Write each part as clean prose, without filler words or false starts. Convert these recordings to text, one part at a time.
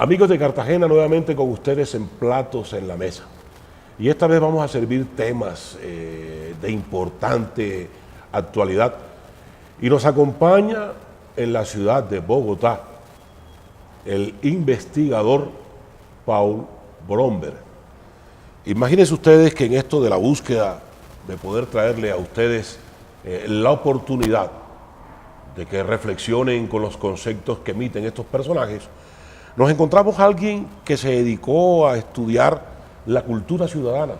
Amigos de Cartagena, nuevamente con ustedes en Platos en la Mesa. Y esta vez vamos a servir temas de importante actualidad. Y nos acompaña en la ciudad de Bogotá el investigador Paul Bromberg. Imagínense ustedes que en esto de la búsqueda de poder traerle a ustedes la oportunidad de que reflexionen con los conceptos que emiten estos personajes, nos encontramos a alguien que se dedicó a estudiar la cultura ciudadana.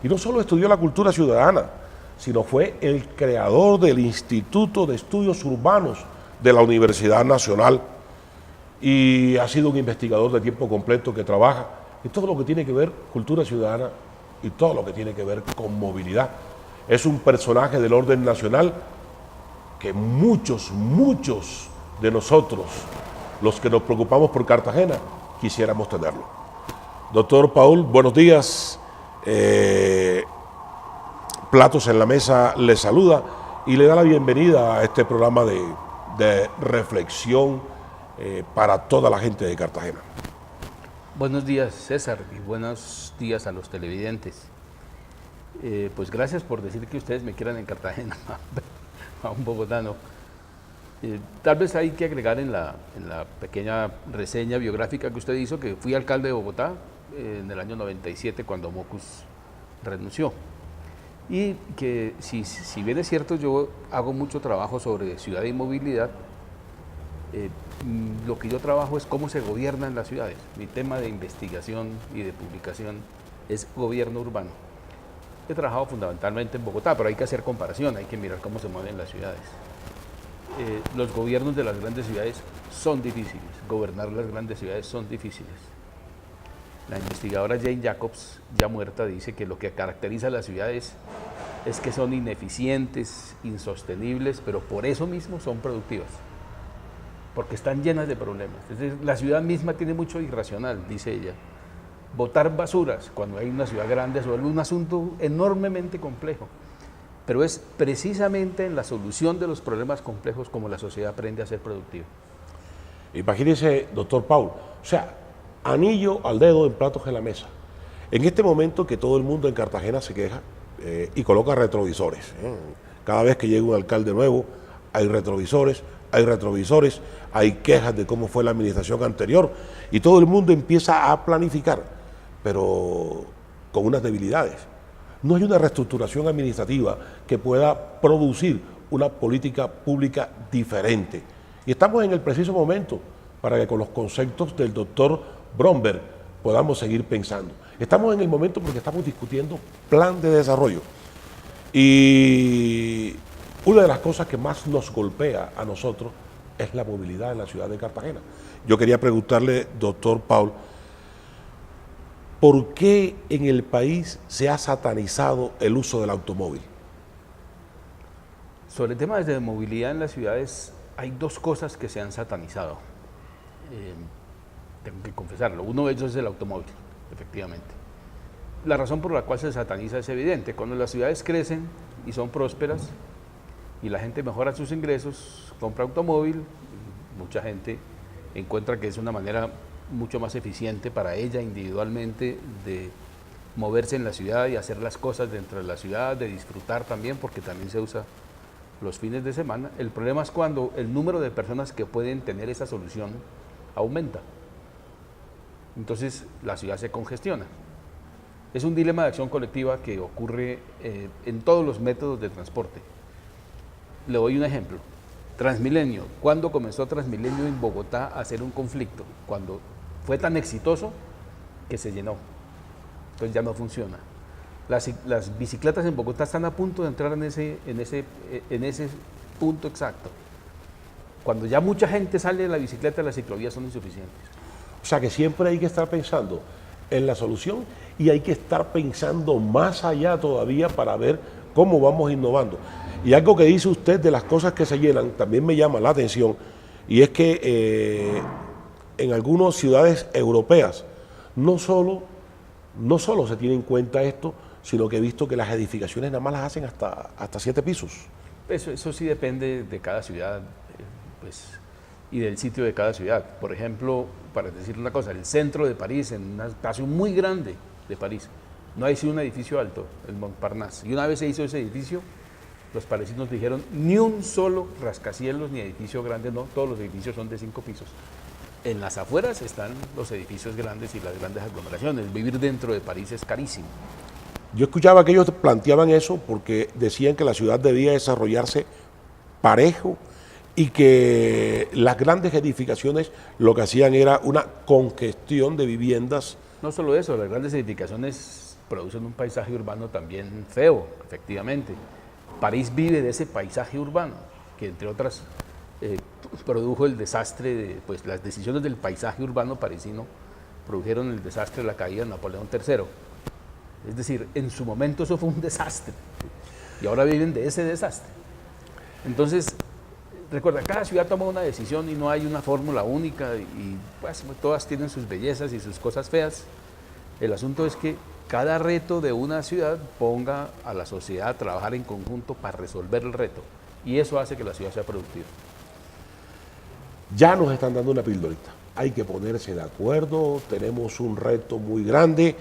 Y no solo estudió la cultura ciudadana, sino fue el creador del Instituto de Estudios Urbanos de la Universidad Nacional y ha sido un investigador de tiempo completo que trabaja en todo lo que tiene que ver cultura ciudadana y todo lo que tiene que ver con movilidad. Es un personaje del orden nacional que muchos de nosotros, los que nos preocupamos por Cartagena, quisiéramos tenerlo. Doctor Paul, buenos días. Platos en la Mesa le saluda y le da la bienvenida a este programa de reflexión para toda la gente de Cartagena. Buenos días, César, y buenos días a los televidentes. Pues gracias por decir que ustedes me quieran en Cartagena, a un bogotano. Tal vez hay que agregar en la pequeña reseña biográfica que usted hizo que fui alcalde de Bogotá en el año 97 cuando Mocus renunció. Y que si bien es cierto, yo hago mucho trabajo sobre ciudad y movilidad, lo que yo trabajo es cómo se gobiernan las ciudades. Mi tema de investigación y de publicación es gobierno urbano. He trabajado fundamentalmente en Bogotá, pero hay que hacer comparación, hay que mirar cómo se mueven las ciudades. Los gobiernos de las grandes ciudades son difíciles, gobernar las grandes ciudades son difíciles. La investigadora Jane Jacobs, ya muerta, dice que lo que caracteriza a las ciudades es que son ineficientes, insostenibles, pero por eso mismo son productivas, porque están llenas de problemas. Es decir, la ciudad misma tiene mucho irracional, dice ella. Botar basuras cuando hay una ciudad grande se vuelve un asunto enormemente complejo, pero es precisamente en la solución de los problemas complejos como la sociedad aprende a ser productiva. Imagínese, doctor Paul, o sea, anillo al dedo en Platos en la Mesa. En este momento que todo el mundo en Cartagena se queja y coloca retrovisores. Cada vez que llega un alcalde nuevo, hay retrovisores, hay quejas de cómo fue la administración anterior y todo el mundo empieza a planificar, pero con unas debilidades. No hay una reestructuración administrativa que pueda producir una política pública diferente. Y estamos en el preciso momento para que con los conceptos del doctor Bromberg podamos seguir pensando. Estamos en el momento porque estamos discutiendo plan de desarrollo. Y una de las cosas que más nos golpea a nosotros es la movilidad en la ciudad de Cartagena. Yo quería preguntarle, doctor Paul, ¿por qué en el país se ha satanizado el uso del automóvil? Sobre el tema de movilidad en las ciudades, hay dos cosas que se han satanizado. Tengo que confesarlo. Uno de ellos es el automóvil, efectivamente. La razón por la cual se sataniza es evidente. Cuando las ciudades crecen y son prósperas y la gente mejora sus ingresos, compra automóvil, mucha gente encuentra que es una manera mucho más eficiente para ella individualmente de moverse en la ciudad y hacer las cosas dentro de la ciudad, de disfrutar también, porque también se usa los fines de semana. El problema es cuando el número de personas que pueden tener esa solución aumenta. Entonces la ciudad se congestiona. Es un dilema de acción colectiva que ocurre en todos los métodos de transporte. Le doy un ejemplo. Transmilenio. ¿Cuándo comenzó Transmilenio en Bogotá a hacer un conflicto? Cuando fue tan exitoso que se llenó. Entonces ya no funciona. Las bicicletas en Bogotá están a punto de entrar en ese punto exacto. Cuando ya mucha gente sale de la bicicleta, las ciclovías son insuficientes. O sea que siempre hay que estar pensando en la solución y hay que estar pensando más allá todavía para ver cómo vamos innovando. Y algo que dice usted de las cosas que se llenan también me llama la atención, y es que en algunas ciudades europeas no solo se tiene en cuenta esto, sino que he visto que las edificaciones nada más las hacen hasta 7 pisos. Eso sí depende de cada ciudad, pues, y del sitio de cada ciudad. Por ejemplo, para decir una cosa, el centro de París, en un espacio muy grande de París, no hay sido un edificio alto, el Montparnasse. Y una vez se hizo ese edificio, los parisinos dijeron, ni un solo rascacielos ni edificio grande, no, todos los edificios son de 5 pisos. En las afueras están los edificios grandes y las grandes aglomeraciones. Vivir dentro de París es carísimo. Yo escuchaba que ellos planteaban eso porque decían que la ciudad debía desarrollarse parejo y que las grandes edificaciones lo que hacían era una congestión de viviendas. No solo eso, las grandes edificaciones producen un paisaje urbano también feo, efectivamente. París vive de ese paisaje urbano, que entre otras produjo el desastre, pues las decisiones del paisaje urbano parisino produjeron el desastre de la caída de Napoleón III. Es decir, en su momento eso fue un desastre y ahora viven de ese desastre. Entonces, recuerda, cada ciudad toma una decisión y no hay una fórmula única y pues todas tienen sus bellezas y sus cosas feas. El asunto es que cada reto de una ciudad ponga a la sociedad a trabajar en conjunto para resolver el reto y eso hace que la ciudad sea productiva. Ya nos están dando una pildorita. Hay que ponerse de acuerdo, tenemos un reto muy grande.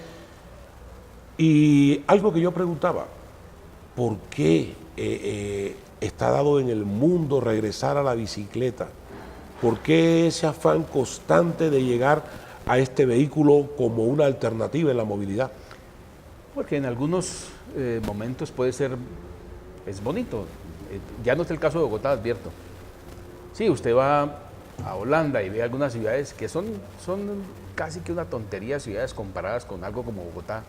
Y algo que yo preguntaba, ¿por qué está dado en el mundo regresar a la bicicleta? ¿Por qué ese afán constante de llegar a este vehículo como una alternativa en la movilidad? Porque en algunos momentos puede ser, es bonito. Ya no es el caso de Bogotá, advierto. Sí, usted va a Holanda y ve algunas ciudades que son casi que una tontería, ciudades comparadas con algo como Bogotá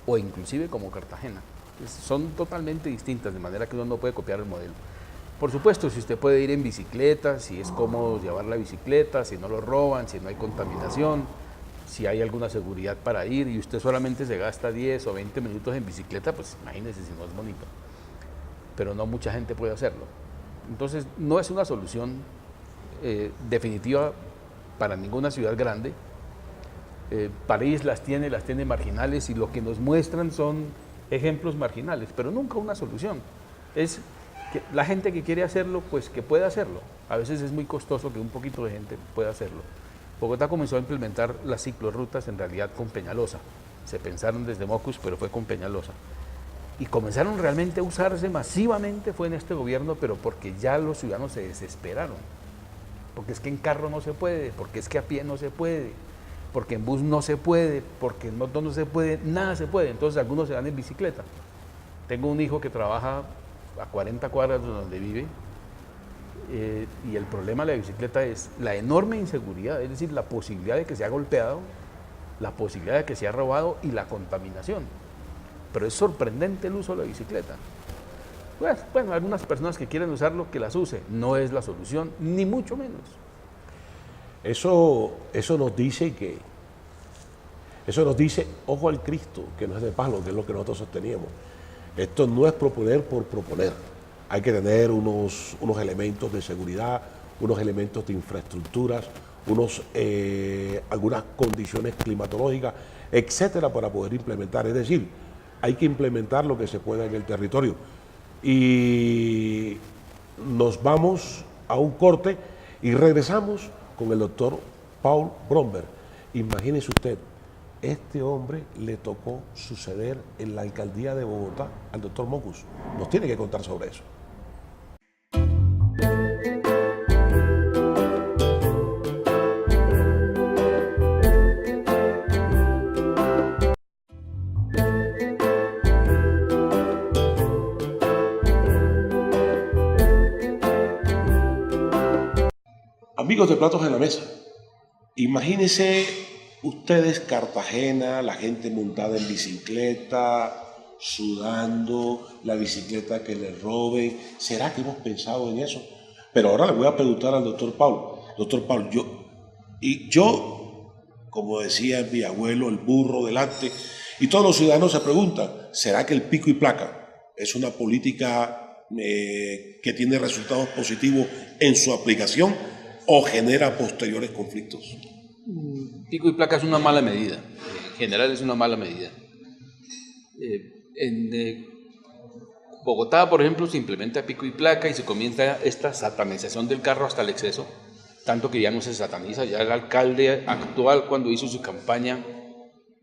o inclusive como Cartagena. Son totalmente distintas, de manera que uno no puede copiar el modelo. Por supuesto, si usted puede ir en bicicleta, si es cómodo llevar la bicicleta, si no lo roban, si no hay contaminación, si hay alguna seguridad para ir y usted solamente se gasta 10 o 20 minutos en bicicleta, pues imagínese si no es bonito. Pero no mucha gente puede hacerlo. Entonces, no es una solución definitiva para ninguna ciudad grande. París las tiene marginales y lo que nos muestran son ejemplos marginales, pero nunca una solución. Es que la gente que quiere hacerlo, pues que pueda hacerlo. A veces es muy costoso que un poquito de gente pueda hacerlo. Bogotá comenzó a implementar las ciclorrutas en realidad con Peñalosa. Se pensaron desde Mocus, pero fue con Peñalosa. Y comenzaron realmente a usarse masivamente fue en este gobierno, pero porque ya los ciudadanos se desesperaron. Porque es que en carro no se puede, porque es que a pie no se puede, porque en bus no se puede, porque en moto no se puede, nada se puede. Entonces algunos se van en bicicleta. Tengo un hijo que trabaja a 40 cuadras de donde vive y el problema de la bicicleta es la enorme inseguridad, es decir, la posibilidad de que sea golpeado, la posibilidad de que sea robado y la contaminación. Pero es sorprendente el uso de la bicicleta. Pues, bueno, algunas personas que quieren usarlo, que las use. No es la solución, ni mucho menos. Eso nos dice ojo al Cristo, que no es de palo, que es lo que nosotros sosteníamos. Esto no es proponer por proponer. Hay que tener unos elementos de seguridad, unos elementos de infraestructuras, algunas condiciones climatológicas, etcétera, para poder implementar. Es decir, hay que implementar lo que se pueda en el territorio. Y nos vamos a un corte y regresamos con el doctor Paul Bromberg. Imagínese usted, este hombre le tocó suceder en la alcaldía de Bogotá al doctor Mocus. Nos tiene que contar sobre eso. Amigos de Platos en la Mesa, imagínense ustedes Cartagena, la gente montada en bicicleta, sudando, la bicicleta que le roben. ¿Será que hemos pensado en eso? Pero ahora le voy a preguntar al doctor Paul. Doctor Paul, yo, como decía mi abuelo, el burro delante, y todos los ciudadanos se preguntan, ¿será que el pico y placa es una política que tiene resultados positivos en su aplicación o genera posteriores conflictos? Pico y placa es una mala medida, en general es una mala medida. En Bogotá, por ejemplo, se implementa pico y placa y se comienza esta satanización del carro hasta el exceso. tanto que ya no se sataniza, ya el alcalde actual cuando hizo su campaña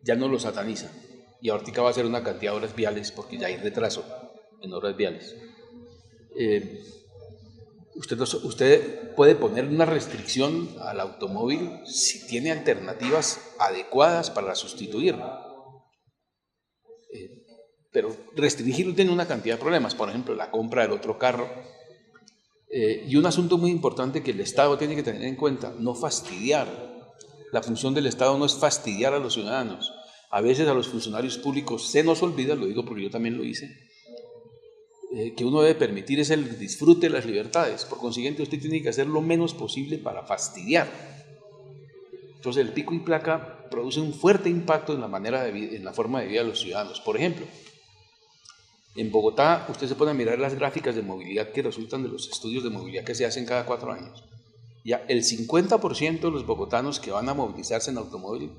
ya no lo sataniza, y ahorita va a hacer una cantidad de obras viales porque ya hay retraso en obras viales. Usted puede poner una restricción al automóvil si tiene alternativas adecuadas para sustituirlo. Pero restringirlo tiene una cantidad de problemas, por ejemplo, la compra del otro carro. Y un asunto muy importante que el Estado tiene que tener en cuenta, no fastidiar. La función del Estado no es fastidiar a los ciudadanos. A veces a los funcionarios públicos se nos olvida, lo digo porque yo también lo hice, que uno debe permitir es el disfrute de las libertades. Por consiguiente, usted tiene que hacer lo menos posible para fastidiar. Entonces, el pico y placa produce un fuerte impacto en la manera de vida, en la forma de vida de los ciudadanos. Por ejemplo, en Bogotá, usted se pone a mirar las gráficas de movilidad que resultan de los estudios de movilidad que se hacen cada 4 años. Ya el 50% de los bogotanos que van a movilizarse en automóvil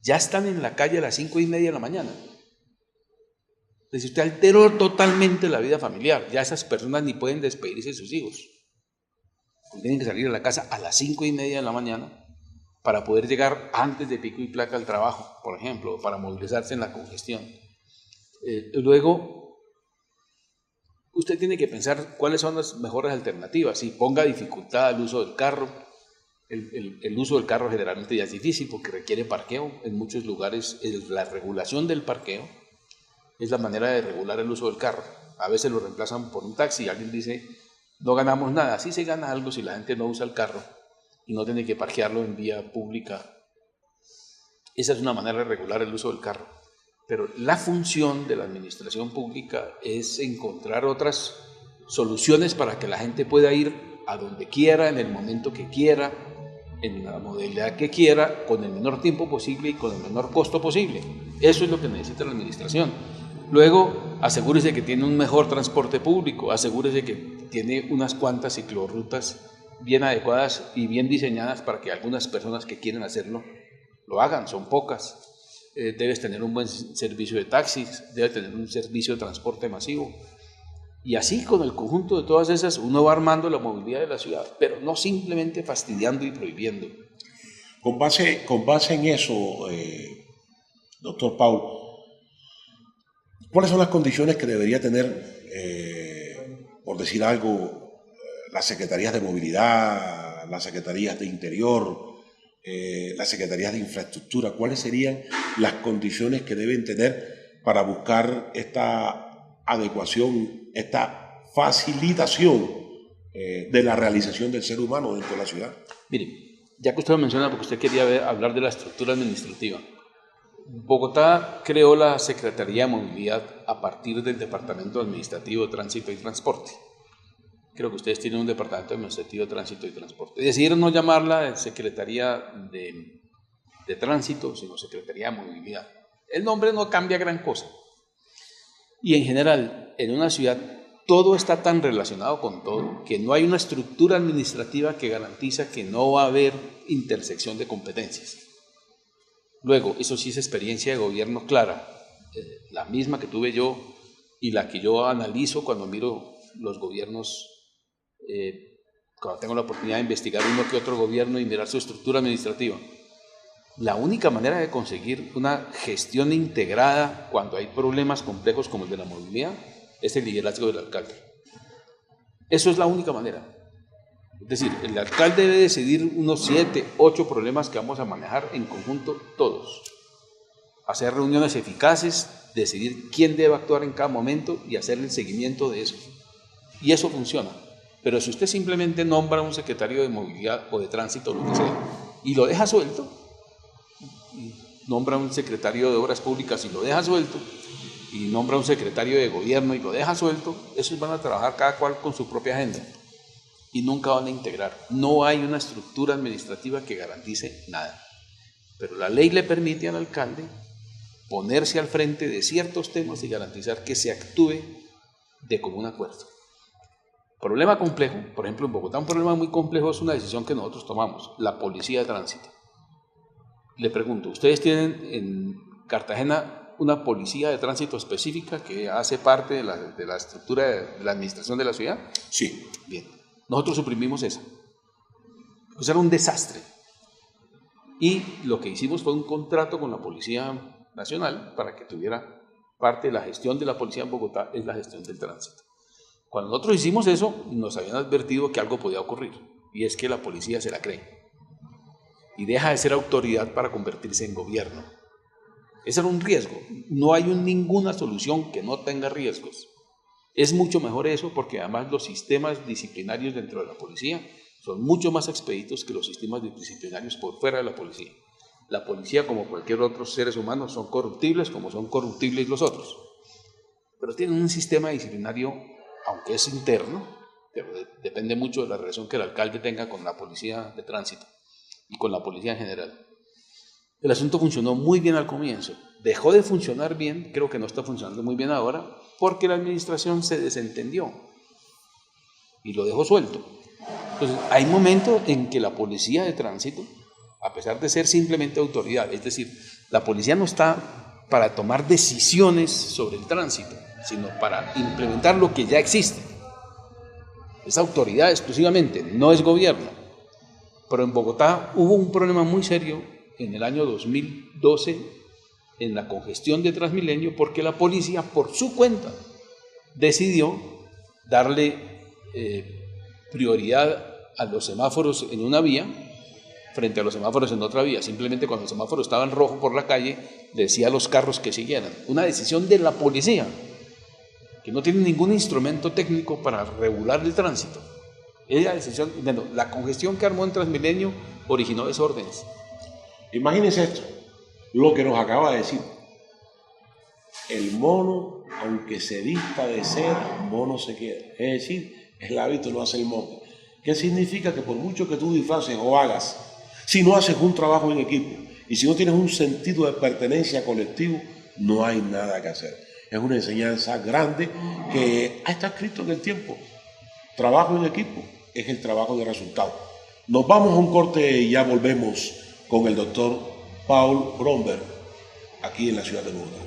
ya están en la calle a las 5:30 de la mañana. Es decir, usted alteró totalmente la vida familiar. Ya esas personas ni pueden despedirse de sus hijos. Tienen que salir a la casa a las 5:30 de la mañana para poder llegar antes de pico y placa al trabajo, por ejemplo, o para movilizarse en la congestión. Luego, usted tiene que pensar cuáles son las mejores alternativas. Si ponga dificultad al uso del carro, el uso del carro generalmente ya es difícil porque requiere parqueo. En muchos lugares la regulación del parqueo es la manera de regular el uso del carro. A veces lo reemplazan por un taxi y alguien dice, no ganamos nada. Sí se gana algo si la gente no usa el carro y no tiene que parquearlo en vía pública. Esa es una manera de regular el uso del carro. Pero la función de la administración pública es encontrar otras soluciones para que la gente pueda ir a donde quiera, en el momento que quiera, en la modalidad que quiera, con el menor tiempo posible y con el menor costo posible. Eso es lo que necesita la administración. Luego, asegúrese que tiene un mejor transporte público, asegúrese que tiene unas cuantas ciclorrutas bien adecuadas y bien diseñadas para que algunas personas que quieren hacerlo lo hagan, son pocas. Debes tener un buen servicio de taxis, debes tener un servicio de transporte masivo. Y así, con el conjunto de todas esas, uno va armando la movilidad de la ciudad, pero no simplemente fastidiando y prohibiendo. Con base en eso, doctor Paul, ¿cuáles son las condiciones que debería tener, por decir algo, las secretarías de movilidad, las secretarías de interior, las secretarías de infraestructura? ¿Cuáles serían las condiciones que deben tener para buscar esta adecuación, esta facilitación de la realización del ser humano dentro de la ciudad? Mire, ya que usted lo menciona, porque usted quería hablar de la estructura administrativa, Bogotá creó la Secretaría de Movilidad a partir del Departamento Administrativo de Tránsito y Transporte. Creo que ustedes tienen un Departamento Administrativo de Tránsito y Transporte. Decidieron no llamarla Secretaría de Tránsito, sino Secretaría de Movilidad. El nombre no cambia gran cosa. Y en general, en una ciudad, todo está tan relacionado con todo que no hay una estructura administrativa que garantiza que no va a haber intersección de competencias. Luego, eso sí es experiencia de gobierno clara, la misma que tuve yo y la que yo analizo cuando miro los gobiernos, cuando tengo la oportunidad de investigar uno que otro gobierno y mirar su estructura administrativa. La única manera de conseguir una gestión integrada cuando hay problemas complejos como el de la movilidad es el liderazgo del alcalde. Eso es la única manera. Es decir, el alcalde debe decidir unos 7, 8 problemas que vamos a manejar en conjunto todos. Hacer reuniones eficaces, decidir quién debe actuar en cada momento y hacer el seguimiento de eso. Y eso funciona. Pero si usted simplemente nombra un secretario de movilidad o de tránsito, lo que sea, y lo deja suelto, y nombra un secretario de obras públicas y lo deja suelto, y nombra un secretario de gobierno y lo deja suelto, esos van a trabajar cada cual con su propia agenda y nunca van a integrar. No hay una estructura administrativa que garantice nada. Pero la ley le permite al alcalde ponerse al frente de ciertos temas y garantizar que se actúe de común acuerdo. Problema complejo, por ejemplo en Bogotá un problema muy complejo es una decisión que nosotros tomamos, la policía de tránsito. Le pregunto, ¿ustedes tienen en Cartagena una policía de tránsito específica que hace parte de la estructura de la administración de la ciudad? Sí. Bien, nosotros suprimimos esa. Pues era un desastre. Y lo que hicimos fue un contrato con la Policía Nacional para que tuviera parte de la gestión de la policía en Bogotá, es la gestión del tránsito. Cuando nosotros hicimos eso, nos habían advertido que algo podía ocurrir, y es que la policía se la cree y deja de ser autoridad para convertirse en gobierno. Ese era un riesgo. No hay ninguna solución que no tenga riesgos. Es mucho mejor eso, porque además los sistemas disciplinarios dentro de la policía son mucho más expeditos que los sistemas disciplinarios por fuera de la policía. La policía, como cualquier otro seres humanos, son corruptibles como son corruptibles los otros. Pero tienen un sistema disciplinario, aunque es interno, pero depende mucho de la relación que el alcalde tenga con la policía de tránsito y con la policía en general. El asunto funcionó muy bien al comienzo. Dejó de funcionar bien, creo que no está funcionando muy bien ahora, porque la administración se desentendió y lo dejó suelto. Entonces, hay momentos en que la policía de tránsito, a pesar de ser simplemente autoridad, es decir, la policía no está para tomar decisiones sobre el tránsito, sino para implementar lo que ya existe. Es autoridad exclusivamente, no es gobierno. Pero en Bogotá hubo un problema muy serio en el año 2012 en la congestión de Transmilenio, porque la policía por su cuenta decidió darle prioridad a los semáforos en una vía frente a los semáforos en otra vía. Simplemente cuando el semáforo estaba en rojo por la calle, decía a los carros que siguieran. Una decisión de la policía, que no tiene ningún instrumento técnico para regular el tránsito. Esa decisión, bueno, la congestión que armó en Transmilenio originó desórdenes. Imagínense esto, lo que nos acaba de decir. El mono, aunque se vista de seda, mono se queda. Es decir, el hábito no hace el mono. ¿Qué significa? Que por mucho que tú disfraces o hagas, si no haces un trabajo en equipo y si no tienes un sentido de pertenencia colectivo, no hay nada que hacer. Es una enseñanza grande que está escrito en el tiempo. Trabajo en equipo es el trabajo de resultado. Nos vamos a un corte y ya volvemos con el doctor Paul Bromberg aquí en la ciudad de Bogotá.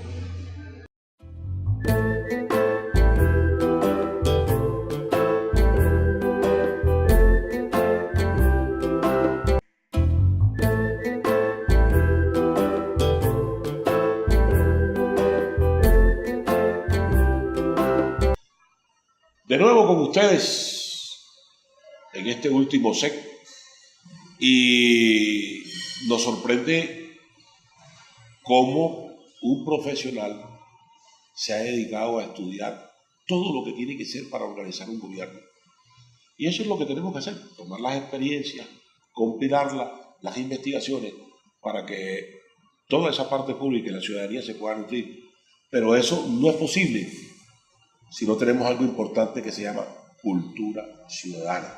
De nuevo con ustedes en este último set, y nos sorprende cómo un profesional se ha dedicado a estudiar todo lo que tiene que ser para organizar un gobierno. Y eso es lo que tenemos que hacer, tomar las experiencias, compilarlas, las investigaciones, para que toda esa parte pública y la ciudadanía se pueda nutrir. Pero eso no es posible si no tenemos algo importante que se llama cultura ciudadana.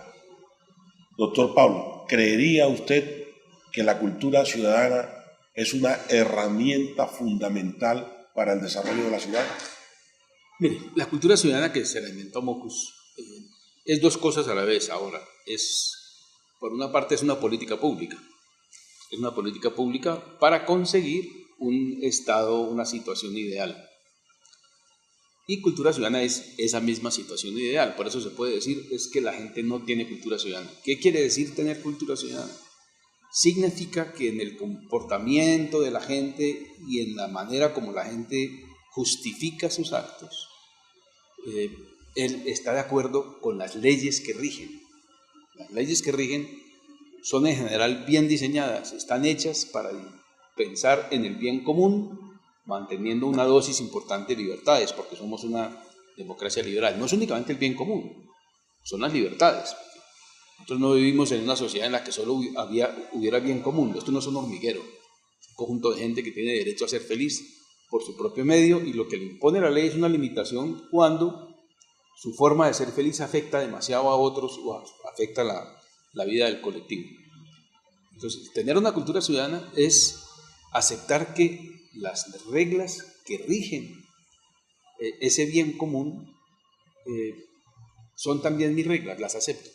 Doctor Pablo, ¿creería usted que la cultura ciudadana es una herramienta fundamental para el desarrollo de la ciudad? Mire, la cultura ciudadana que se la inventó Mockus es dos cosas a la vez ahora. Por una parte, es una política pública. Es una política pública para conseguir un estado, una situación ideal. Y cultura ciudadana es esa misma situación ideal. Por eso se puede decir es que la gente no tiene cultura ciudadana. ¿Qué quiere decir tener cultura ciudadana? Significa que en el comportamiento de la gente y en la manera como la gente justifica sus actos, él está de acuerdo con las leyes que rigen. Las leyes que rigen son en general bien diseñadas, están hechas para pensar en el bien común, manteniendo una dosis importante de libertades, porque somos una democracia liberal. No es únicamente el bien común, son las libertades. Nosotros no vivimos en una sociedad en la que solo hubiera bien común. Esto no es un hormiguero, es un conjunto de gente que tiene derecho a ser feliz por su propio medio, y lo que le impone la ley es una limitación cuando su forma de ser feliz afecta demasiado a otros o afecta la vida del colectivo. Entonces, tener una cultura ciudadana es aceptar que las reglas que rigen ese bien común son también mis reglas, las acepto.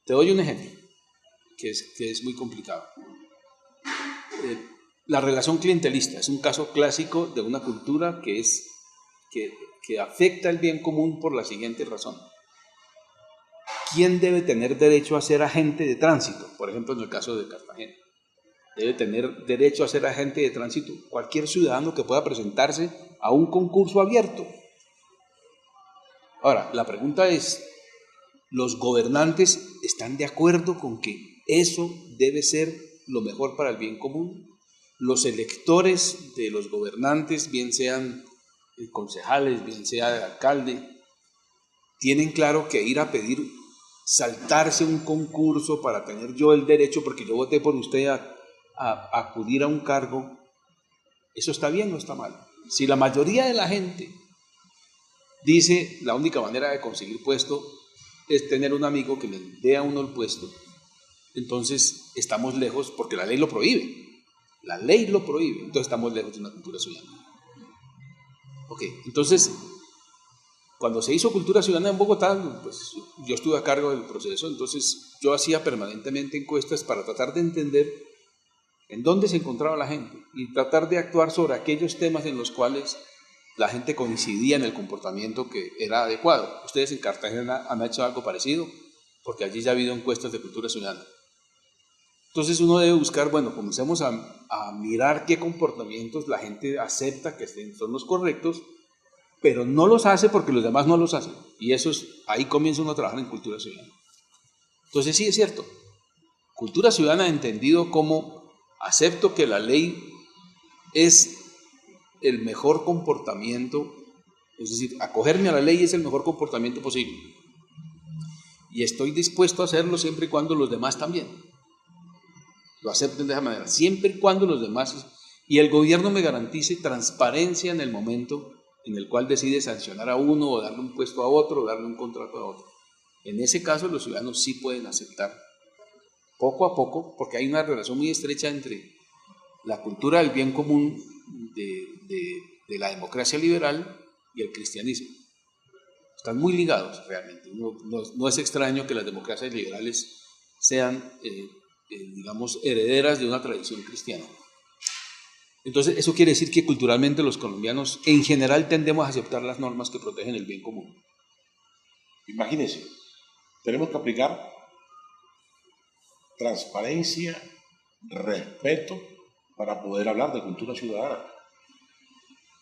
Te doy un ejemplo que es muy complicado. La relación clientelista es un caso clásico de una cultura que afecta el bien común por la siguiente razón. ¿quién debe tener derecho a ser agente de tránsito? Por ejemplo, en el caso de Cartagena. Debe tener derecho a ser agente de tránsito cualquier ciudadano que pueda presentarse a un concurso abierto. Ahora, la pregunta es, ¿los gobernantes están de acuerdo con que eso debe ser lo mejor para el bien común? ¿Los electores de los gobernantes, bien sean concejales, bien sea el alcalde, tienen claro que ir a pedir, saltarse un concurso para tener yo el derecho, porque yo voté por usted, a acudir a un cargo, eso está bien o está mal? Si la mayoría de la gente dice la única manera de conseguir puesto es tener un amigo que le dé a uno el puesto, entonces estamos lejos, porque la ley lo prohíbe. La ley lo prohíbe, entonces estamos lejos de una cultura ciudadana. Ok, entonces, cuando se hizo cultura ciudadana en Bogotá, pues yo estuve a cargo del proceso, entonces yo hacía permanentemente encuestas para tratar de entender en dónde se encontraba la gente y tratar de actuar sobre aquellos temas en los cuales la gente coincidía en el comportamiento que era adecuado. Ustedes en Cartagena han hecho algo parecido, porque allí ya ha habido encuestas de cultura ciudadana. Entonces uno debe buscar, bueno, comencemos a mirar qué comportamientos la gente acepta que son los correctos, pero no los hace porque los demás no los hacen. Y eso es, ahí comienza uno a trabajar en cultura ciudadana. Entonces sí es cierto, cultura ciudadana entendido como acepto que la ley es el mejor comportamiento, es decir, acogerme a la ley es el mejor comportamiento posible. Y estoy dispuesto a hacerlo siempre y cuando los demás también lo acepten de esa manera, siempre y cuando los demás, y el gobierno me garantice transparencia en el momento en el cual decide sancionar a uno o darle un puesto a otro o darle un contrato a otro. En ese caso los ciudadanos sí pueden aceptar poco a poco, porque hay una relación muy estrecha entre la cultura del bien común de la democracia liberal y el cristianismo. Están muy ligados realmente. No es extraño que las democracias liberales sean digamos, herederas de una tradición cristiana. Entonces, eso quiere decir que culturalmente los colombianos en general tendemos a aceptar las normas que protegen el bien común. Imagínense, tenemos que aplicar transparencia, respeto para poder hablar de cultura ciudadana.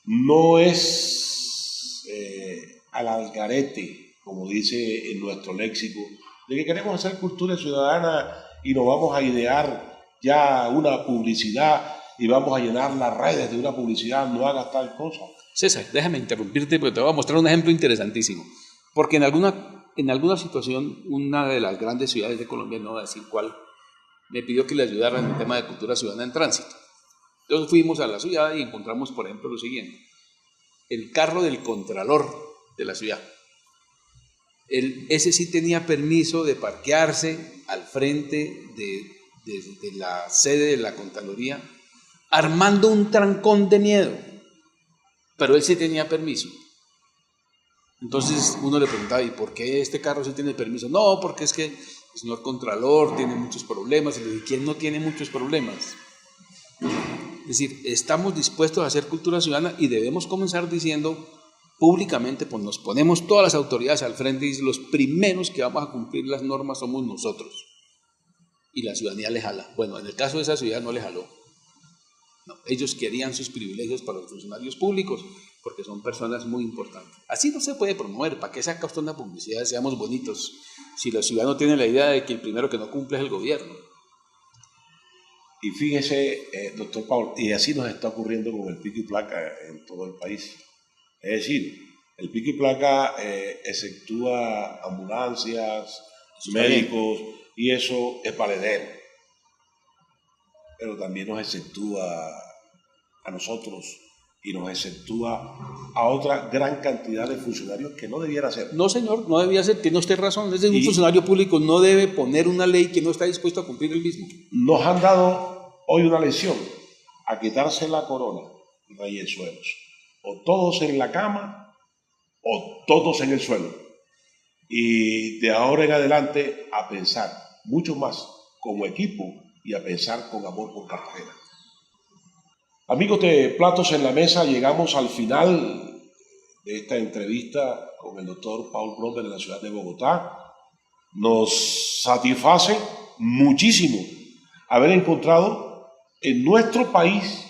No es al algarete, como dice en nuestro léxico, de que queremos hacer cultura ciudadana y nos vamos a idear ya una publicidad y vamos a llenar las redes de una publicidad, no hagas tal cosa. César, déjame interrumpirte porque te voy a mostrar un ejemplo interesantísimo. Porque en alguna situación, una de las grandes ciudades de Colombia, no voy a decir cuál, me pidió que le ayudara en el tema de cultura ciudadana en tránsito. Entonces fuimos a la ciudad y encontramos, por ejemplo, lo siguiente. El carro del contralor de la ciudad. Ese sí tenía permiso de parquearse al frente de la sede de la Contraloría, armando un trancón de miedo, pero él sí tenía permiso. Entonces uno le preguntaba, ¿y por qué este carro sí tiene permiso? No, porque es que el señor Contralor tiene muchos problemas. Y le dije, ¿quién no tiene muchos problemas? Es decir, estamos dispuestos a hacer cultura ciudadana y debemos comenzar diciendo públicamente, pues nos ponemos todas las autoridades al frente y los primeros que vamos a cumplir las normas somos nosotros. Y la ciudadanía le jala. Bueno, en el caso de esa ciudad no le jaló. No, ellos querían sus privilegios para los funcionarios públicos porque son personas muy importantes. Así no se puede promover. ¿Para qué saca usted una publicidad? Seamos bonitos. Si los ciudadanos tienen la idea de que el primero que no cumple es el gobierno. Y fíjese, doctor Paul, y así nos está ocurriendo con el pico y placa en todo el país. Es decir, el pico y placa exceptúa ambulancias, médicos, y eso es valedero. Pero también nos exceptúa a nosotros y nos exceptúa a otra gran cantidad de funcionarios que no debiera ser. No, señor, no debía ser, tiene usted razón. Desde un funcionario público no debe poner una ley que no está dispuesto a cumplir el mismo. Nos han dado hoy una lección a quitarse la corona, reyesuelos. O todos en la cama o todos en el suelo. Y de ahora en adelante a pensar mucho más como equipo y a pensar con amor por Cartagena. Amigos de Platos en la Mesa, llegamos al final de esta entrevista con el doctor Paul Brother de la ciudad de Bogotá. Nos satisface muchísimo haber encontrado en nuestro país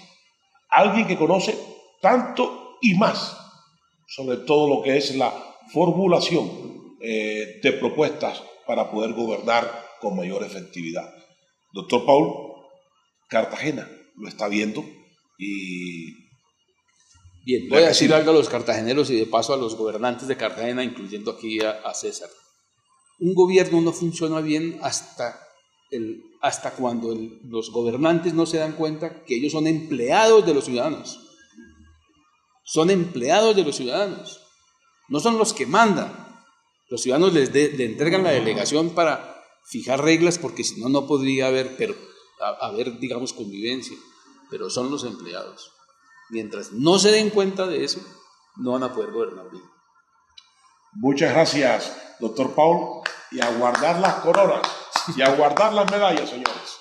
alguien que conoce tanto y más sobre todo lo que es la formulación de propuestas para poder gobernar con mayor efectividad. Doctor Paul, Cartagena lo está viendo y... Bien, voy a decir algo a los cartageneros y de paso a los gobernantes de Cartagena, incluyendo aquí a César. Un gobierno no funciona bien hasta cuando los gobernantes no se dan cuenta que ellos son empleados de los ciudadanos. Son empleados de los ciudadanos. No son los que mandan. Los ciudadanos le entregan la delegación para fijar reglas porque si no, no podría haber, digamos, convivencia. Pero son los empleados. Mientras no se den cuenta de eso, no van a poder gobernar bien. Muchas gracias, doctor Paul, y a guardar las coronas y a guardar las medallas, señores.